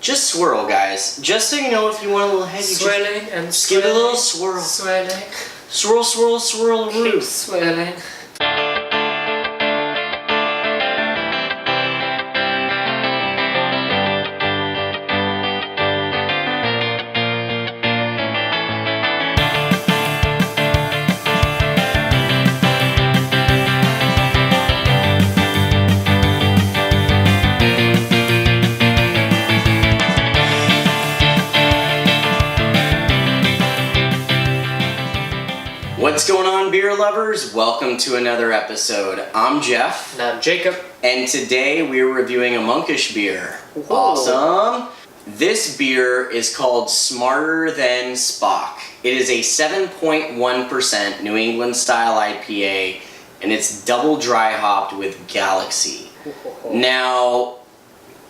Just swirl, guys. Just so you know, if you want a little head, you swirling and just give it a little swirl. Swirling. Swirl, swirl, swirl, Keep swirling. What's going on, beer lovers? Welcome to another episode. I'm Jeff. And I'm Jacob. And today we're reviewing a Monkish beer. Whoa. Awesome. This beer is called Smarter Than Spock. It is a 7.1% New England style IPA, and it's double dry hopped with Galaxy. Now,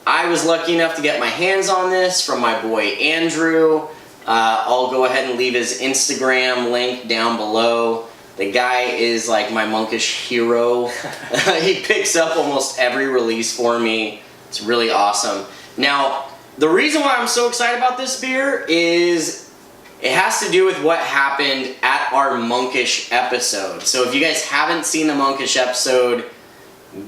I was lucky enough to get my hands on this from my boy Andrew. I'll go ahead and leave his Instagram link down below. The guy is like my Monkish hero. He picks up almost every release for me. It's really awesome. Now, the reason why I'm so excited about this beer is it has to do with what happened at our Monkish episode. So if you guys haven't seen the Monkish episode,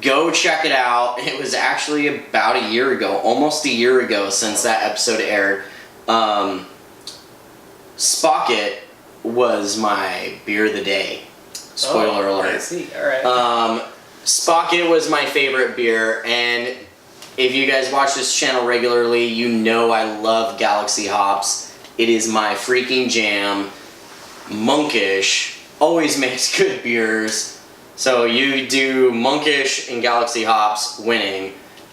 go check it out. It was actually about a year ago, almost a year ago since that episode aired. Spock It was my beer of the day. Spoiler alert. I see. All right. Spock It was my favorite beer, and if you guys watch this channel regularly, you know I love Galaxy hops. It is my freaking jam. Monkish always makes good beers. So you do Monkish and Galaxy hops winning,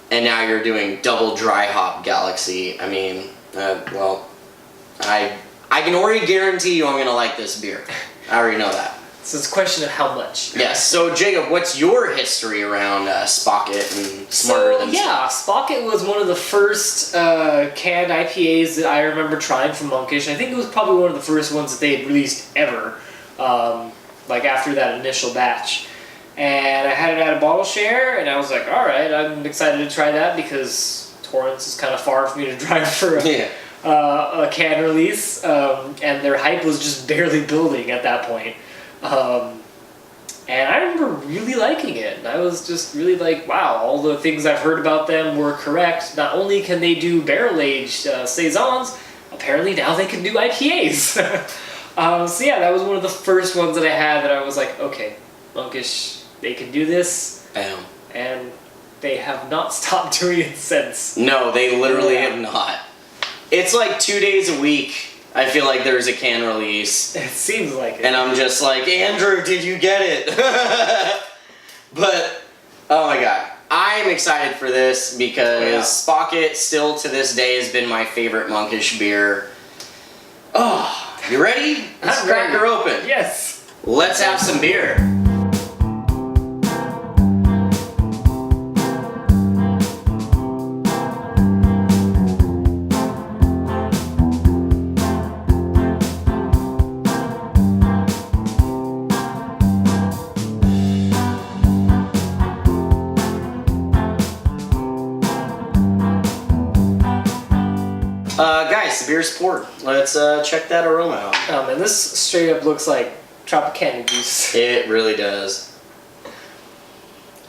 and now you're doing double dry hop Galaxy. I mean, well, I can already guarantee you I'm going to like this beer. I already know that. So it's a question of how much. Yes. So, Jacob, what's your history around Spock It and Smarter Than Spock? Spock It was one of the first canned IPAs that I remember trying from Monkish. I think it was probably one of the first ones that they had released ever, like after that initial batch. And I had it at a bottle share, and I was like, all right, I'm excited to try that because Torrence is kind of far for me to drive for a can release, and their hype was just barely building at that point. And I remember really liking it. And I was just really like, wow, all the things I've heard about them were correct. Not only can they do barrel-aged saisons, apparently now they can do IPAs. So yeah, that was one of the first ones that I had that I was like, okay, Monkish, they can do this. Bam. And they have not stopped doing it since. No, they literally have not. It's like 2 days a week. I feel like there's a can release. It seems like it. And I'm just like, Andrew, did you get it? But, oh my god. I'm excited for this because Spock It still to this day has been my favorite Monkish beer. Oh, you ready? Let's crack her open. Yes. Let's have some beer. Guys, the beer's poured. Let's check that aroma out. And this straight up looks like Tropicana juice. It really does.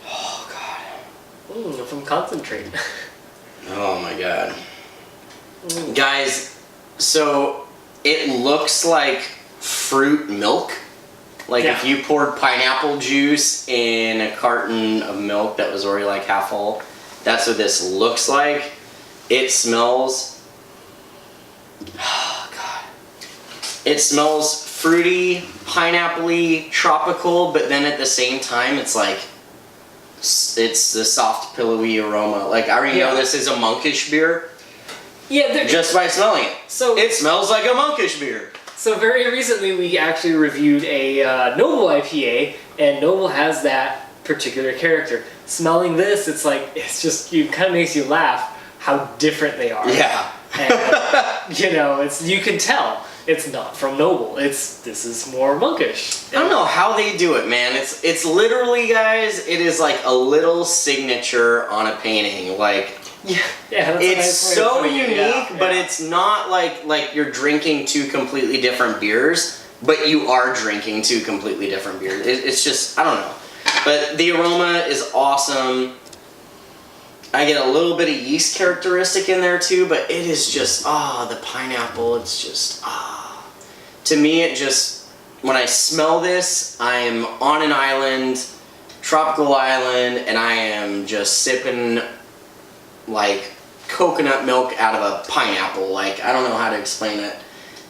Oh, God. From concentrate. Oh, my God. Guys, so it looks like fruit milk. Like if you poured pineapple juice in a carton of milk that was already like half full, that's what this looks like. It smells... Oh, God. It smells fruity, pineapple-y, tropical, but then at the same time, it's like, it's the soft, pillowy aroma. Like, I already know this is a Monkish beer. Yeah, just by smelling it. So it smells like a Monkish beer. So very recently, we actually reviewed a Noble IPA, and Noble has that particular character. Smelling this, it's like, it's just, it kind of makes you laugh how different they are. Yeah. And, you know, you can tell it's not from Noble. This is more Monkish. I don't know how they do it, man. It's literally, guys, it is like a little signature on a painting. Like, Yeah, that's It's a nice way of so putting it, unique, yeah, but yeah. it's not like you're drinking two completely different beers, but you are drinking two completely different beers. It's just, I don't know. But the aroma is awesome. I get a little bit of yeast characteristic in there too, but it is just, the pineapple, it's just, To me, it just, when I smell this, I am on an island, tropical island, and I am just sipping like coconut milk out of a pineapple. Like, I don't know how to explain it.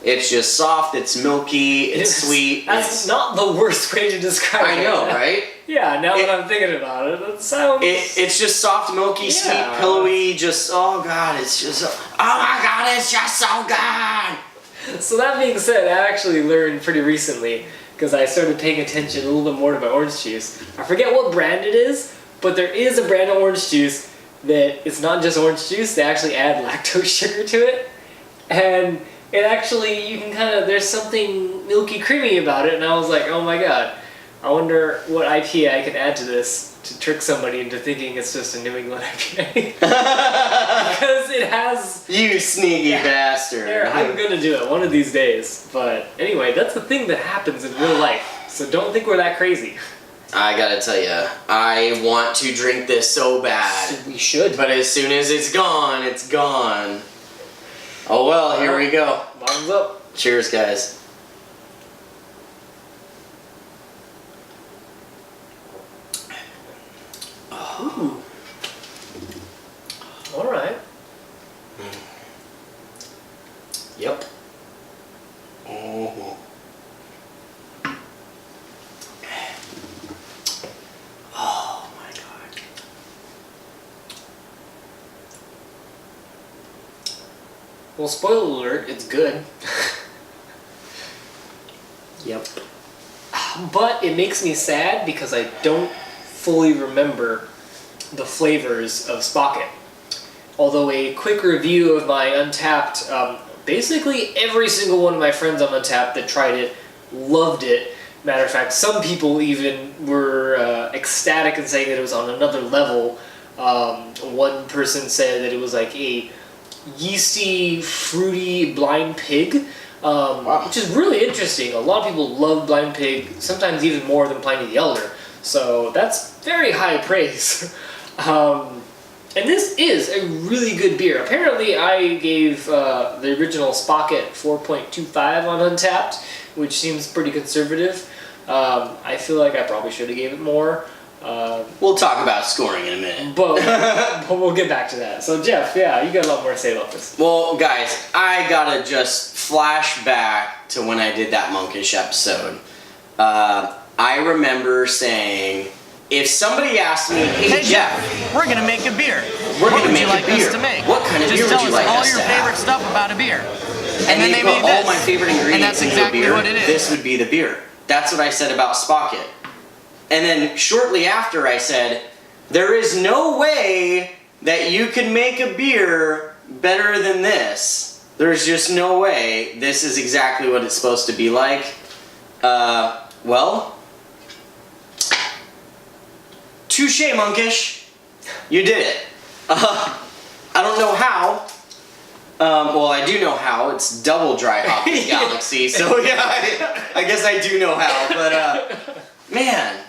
It's just soft, it's milky, it's sweet. That's not the worst way to describe it. I know, right? Yeah, now that I'm thinking about it, that sounds... It's just soft, milky, sweet, pillowy, just, oh god, it's just, oh my god, it's just so good! So that being said, I actually learned pretty recently, because I started paying attention a little bit more to my orange juice. I forget what brand it is, but there is a brand of orange juice that it's not just orange juice, they actually add lactose sugar to it. And it actually, you can kind of, there's something milky creamy about it, and I was like, oh my god, I wonder what IPA I can add to this to trick somebody into thinking it's just a New England IPA. Because it has... You sneaky bastard. I'm gonna do it one of these days. But anyway, that's the thing that happens in real life, so don't think we're that crazy. I gotta tell you, I want to drink this so bad. We should. But as soon as it's gone, it's gone. Oh well, here we go. Bottoms up. Cheers, guys. Ooh. All right. Yep. Oh. Oh my god. Well, spoiler alert, it's good. Yep. But it makes me sad because I don't fully remember the flavors of Spock It. Although a quick review of my Untapped, basically every single one of my friends on Untapped that tried it loved it. Matter of fact, some people even were ecstatic and saying that it was on another level. One person said that it was like a yeasty, fruity blind pig, Wow. which is really interesting. A lot of people love blind pig, sometimes even more than Pliny the Elder. So that's very high praise. And this is a really good beer. Apparently I gave the original Spock It 4.25 on Untapped, which seems pretty conservative. I feel like I probably should have gave it more. We'll talk about scoring in a minute. But we'll get back to that. So Jeff, yeah, you got a lot more to say about this. Well, guys, I gotta just flash back to when I did that Monkish episode. I remember saying, if somebody asked me, hey Jeff, we're gonna make a beer. We're What gonna would make you like a beer. us to make? What kind of Just beer tell would you us like all us your to favorite have? stuff about a beer. And they then they put made all this. my favorite ingredients that's into exactly a beer. what it is. This would be the beer. That's what I said about Spock It. And then shortly after I said, there is no way that you can make a beer better than this. There's just no way. This is exactly what it's supposed to be like. Well, touche, Monkish. You did it. I don't know how. Well, I do know how. It's double dry hop this galaxy, so yeah, I guess I do know how. But man,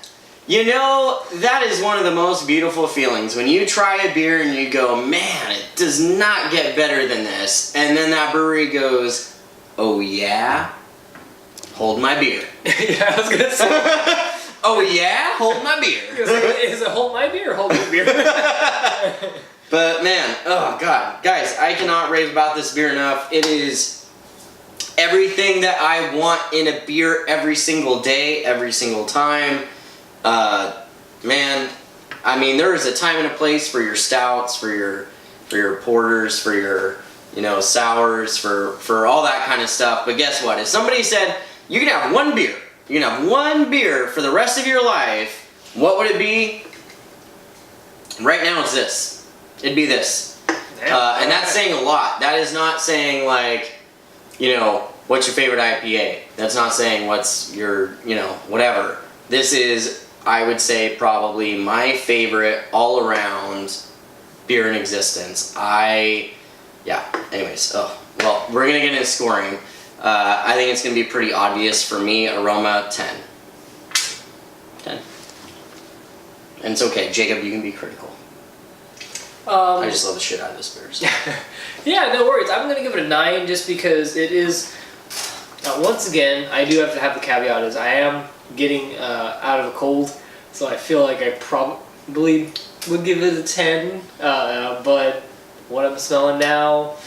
you know, that is one of the most beautiful feelings when you try a beer and you go, man, it does not get better than this, and then that brewery goes, oh yeah, hold my beer. Yeah, I was gonna say. Oh yeah, hold my beer. Is it hold my beer or hold your beer? But man, oh god, guys, I cannot rave about this beer enough. It is everything that I want in a beer every single day, every single time. Man, I mean, there is a time and a place for your stouts, for your porters, for your, you know, sours, for all that kind of stuff. But guess what? If somebody said you can have one beer, you can have one beer for the rest of your life, what would it be? Right now it's this. It'd be this. And that's saying a lot. That is not saying like, you know, what's your favorite IPA? That's not saying what's your, you know, whatever. This is, I would say, probably my favorite all around beer in existence. Anyways, well, we're gonna get into scoring. I think it's gonna be pretty obvious for me. Aroma 10. 10. And it's okay, Jacob, you can be critical. I just love the shit out of this beer. So. Yeah, no worries. I'm gonna give it a 9 just because it is. Once again, I do have to have the caveat is I am getting out of a cold, so I feel like I probably would give it a 10. But what I'm smelling now.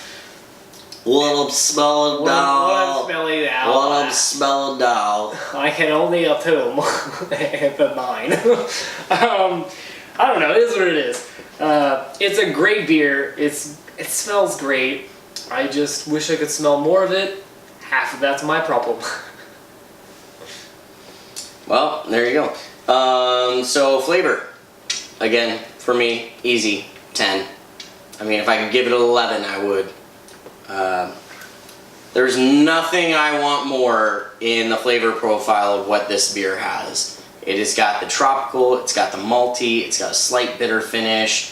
What I'm smelling now. What I'm smelling now. What I'm smelling now. I can only assume the 9. I don't know. It is what it is. It's a great beer. It smells great. I just wish I could smell more of it. Half of that's my problem. Well, there you go. So flavor, again, for me, easy, 10. I mean, if I could give it an 11, I would. There's nothing I want more in the flavor profile of what this beer has. It has got the tropical, it's got the malty, it's got a slight bitter finish.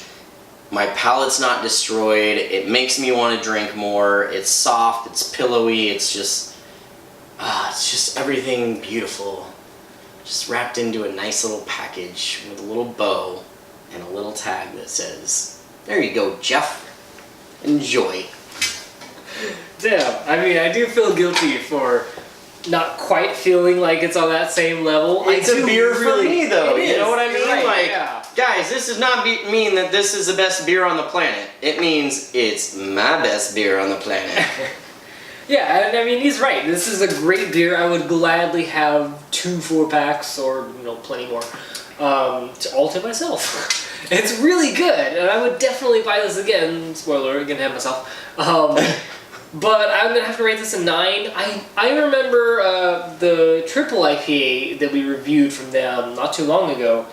My palate's not destroyed. It makes me want to drink more. It's soft, it's pillowy, it's just everything beautiful. Just wrapped into a nice little package with a little bow and a little tag that says, "There you go, Jeff. Enjoy." Damn, I mean, I do feel guilty for not quite feeling like it's on that same level. It's a beer for me, though. It You know is. what I mean? Right, Like, yeah. guys, this does not mean that this is the best beer on the planet. It means it's my best beer on the planet. Yeah, and I mean, he's right. This is a great beer. I would gladly have 2 4-packs or, plenty more all to myself. It's really good, and I would definitely buy this again. Spoiler, I'm gonna have myself. But I'm going to have to rate this a 9. I remember the triple IPA that we reviewed from them not too long ago.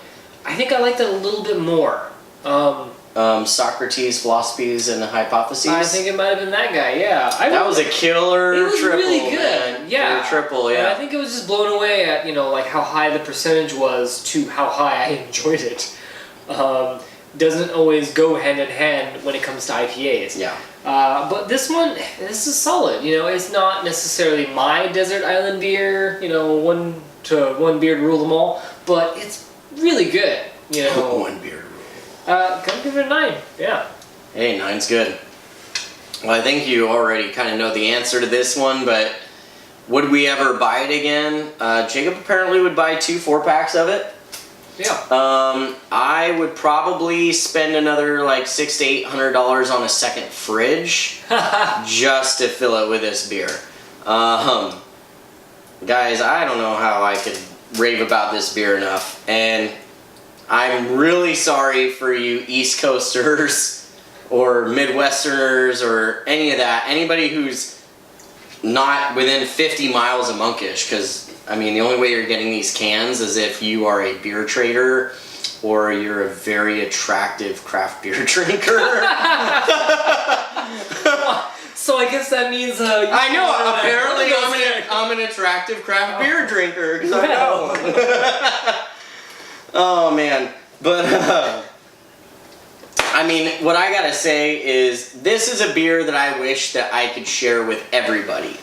I think I liked it a little bit more. Socrates, Philosophies, and Hypotheses? I think it might have been that guy, yeah. That was a killer triple. It was really good, man. yeah. Killer triple, yeah. And I think it was just blown away at, like how high the percentage was to how high I enjoyed it. Doesn't always go hand in hand when it comes to IPAs. Yeah. But this is solid. It's not necessarily my desert island beer. One beer to rule them all. But it's really good. One beer to rule. Gonna give it a 9. Yeah. Hey, 9's good. Well, I think you already kind of know the answer to this one, but would we ever buy it again? Jacob apparently would buy 2 4-packs of it. Yeah. I would probably spend another like $600 to $800 on a second fridge just to fill it with this beer. Guys, I don't know how I could rave about this beer enough, and I'm really sorry for you East Coasters or Midwesterners or any of that. Anybody who's not within 50 miles of Monkish, because I mean, the only way you're getting these cans is if you are a beer trader or you're a very attractive craft beer drinker. So I guess that means I know. Apparently, I'm an attractive craft beer drinker. 'Cause I know. Oh man, but I mean, what I gotta say is this is a beer that I wish that I could share with everybody.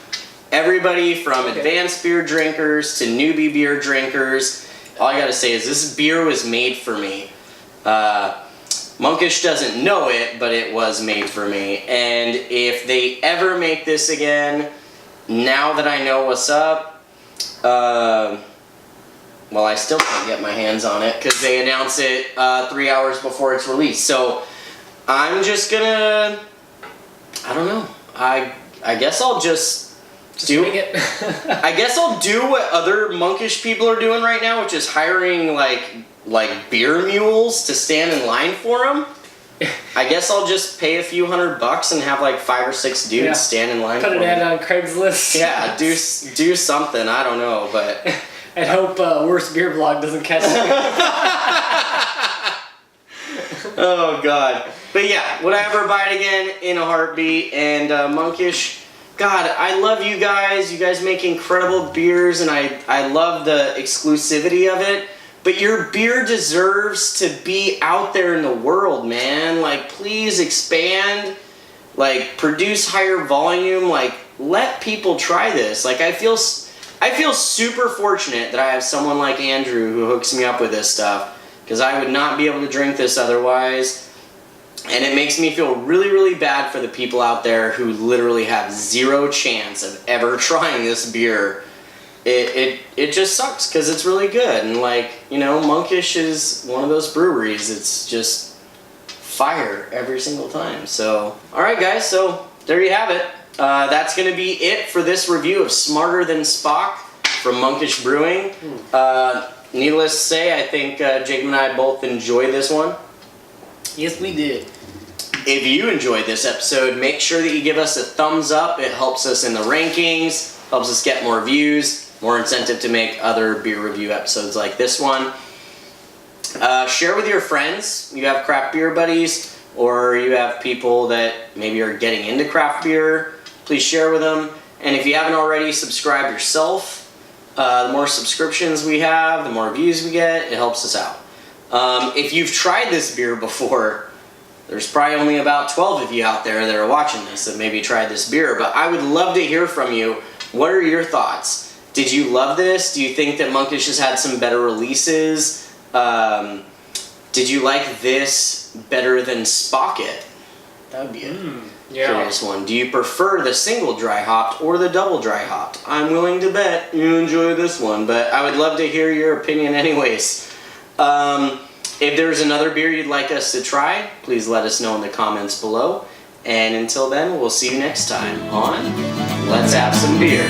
Everybody from advanced beer drinkers to newbie beer drinkers. All I gotta say is this beer was made for me. Monkish doesn't know it, but it was made for me. And if they ever make this again, now that I know what's up, well, I still can't get my hands on it because they announce it 3 hours before it's released. So I'm just gonna, I don't know. I guess I'll just wing it. I guess I'll do what other Monkish people are doing right now, which is hiring like beer mules to stand in line for them. I guess I'll just pay a few $100 and have like 5 or 6 dudes stand in line. Put for an ad me. on Craigslist. Yeah, do something. I don't know, but and hope Worst Beer Blog doesn't catch it. Oh God. But yeah, would I ever buy it again? In a heartbeat. And Monkish, God, I love you guys. You guys make incredible beers, and I love the exclusivity of it. but your beer deserves to be out there in the world, man. Like, please expand, like, produce higher volume, like, let people try this. Like, I feel super fortunate that I have someone like Andrew who hooks me up with this stuff, because I would not be able to drink this otherwise. And it makes me feel really, really bad for the people out there who literally have zero chance of ever trying this beer. It just sucks because it's really good. And like, you know, Monkish is one of those breweries. It's just fire every single time. So, alright guys, so there you have it. That's going to be it for this review of Smarter Than Spock from Monkish Brewing. Needless to say, I think Jacob and I both enjoyed this one. Yes, we did. If you enjoyed this episode, make sure that you give us a thumbs up. It helps us in the rankings, helps us get more views, more incentive to make other beer review episodes like this one. Share with your friends. You have craft beer buddies, or you have people that maybe are getting into craft beer. Please share with them. And if you haven't already, subscribe yourself. The more subscriptions we have, the more views we get, it helps us out. If you've tried this beer before, there's probably only about 12 of you out there that are watching this that maybe tried this beer, but I would love to hear from you. What are your thoughts? Did you love this? Do you think that Monkish has had some better releases? Did you like this better than Spock It? That would be a curious one. Do you prefer the single dry hopped or the double dry hopped? I'm willing to bet you enjoy this one, but I would love to hear your opinion anyways. If there's another beer you'd like us to try, please let us know in the comments below. And until then, we'll see you next time on Let's Have Some Beer.